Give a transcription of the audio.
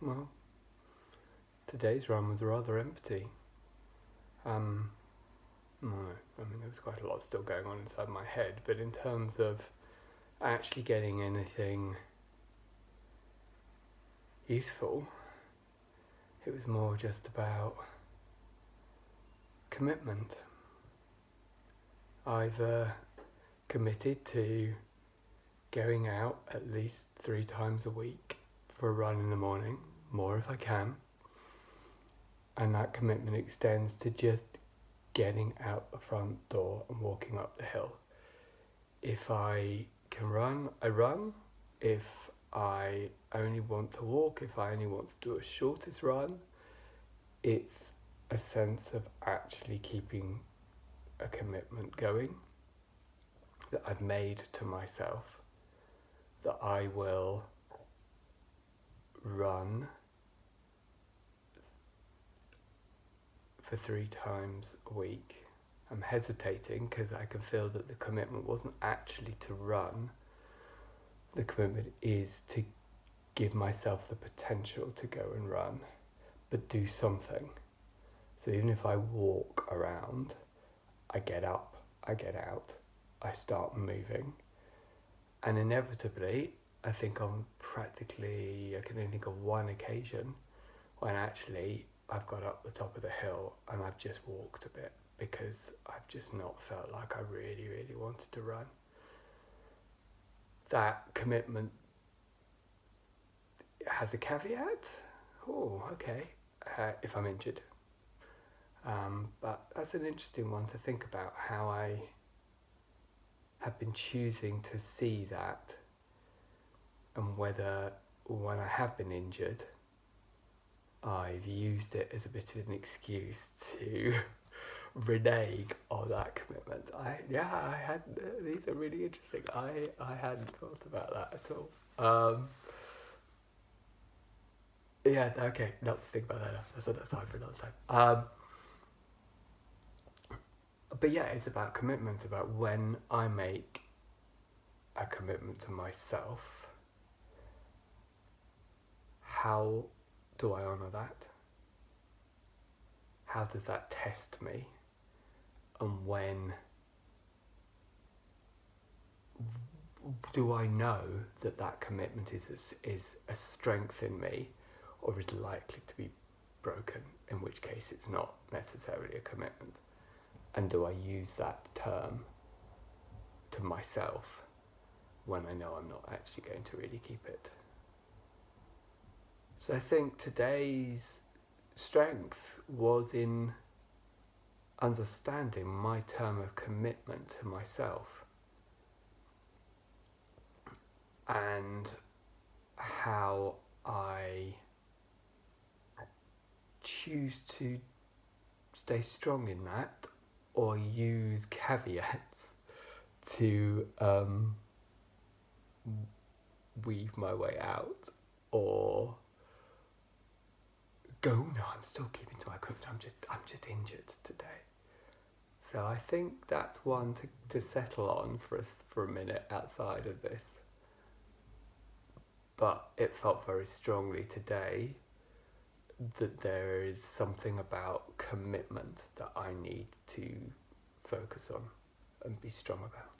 Well, today's run was rather empty. No, I mean, there was quite a lot still going on inside my head, but in terms of actually getting anything useful, it was more just about commitment. I've committed to going out at least 3 times a week for a run in the morning, more if I can, and that commitment extends to just getting out the front door and walking up the hill. If I can run, I run. If I only want to walk, if I only want to do a shortest run, it's a sense of actually keeping a commitment going that I've made to myself, that I will run for 3 times a week. I'm hesitating because I can feel that the commitment wasn't actually to run. The commitment is to give myself the potential to go and run, but do something. So even if I walk around, I get up, I get out, I start moving. And inevitably, I think I can only think of one occasion when actually I've got up the top of the hill and I've just walked a bit because I've just not felt like I really, really wanted to run. That commitment has a caveat. Oh, okay. If I'm injured. But that's an interesting one to think about, how I have been choosing to see that, and whether when I have been injured, I've used it as a bit of an excuse to renege on that commitment. These are really interesting. I hadn't thought about that at all. Okay, not to think about that. That's time for another time. But yeah, it's about commitment, about when I make a commitment to myself, how do I honour that? How does that test me? And when do I know that that commitment is a strength in me, or is likely to be broken, in which case it's not necessarily a commitment? And do I use that term to myself when I know I'm not actually going to really keep it? So I think today's strength was in understanding my term of commitment to myself and how I choose to stay strong in that, or use caveats to weave my way out, or go, no, I'm still keeping to my commitment, I'm just injured today. So I think that's one to settle on for a minute outside of this. But it felt very strongly today that there is something about commitment that I need to focus on and be strong about.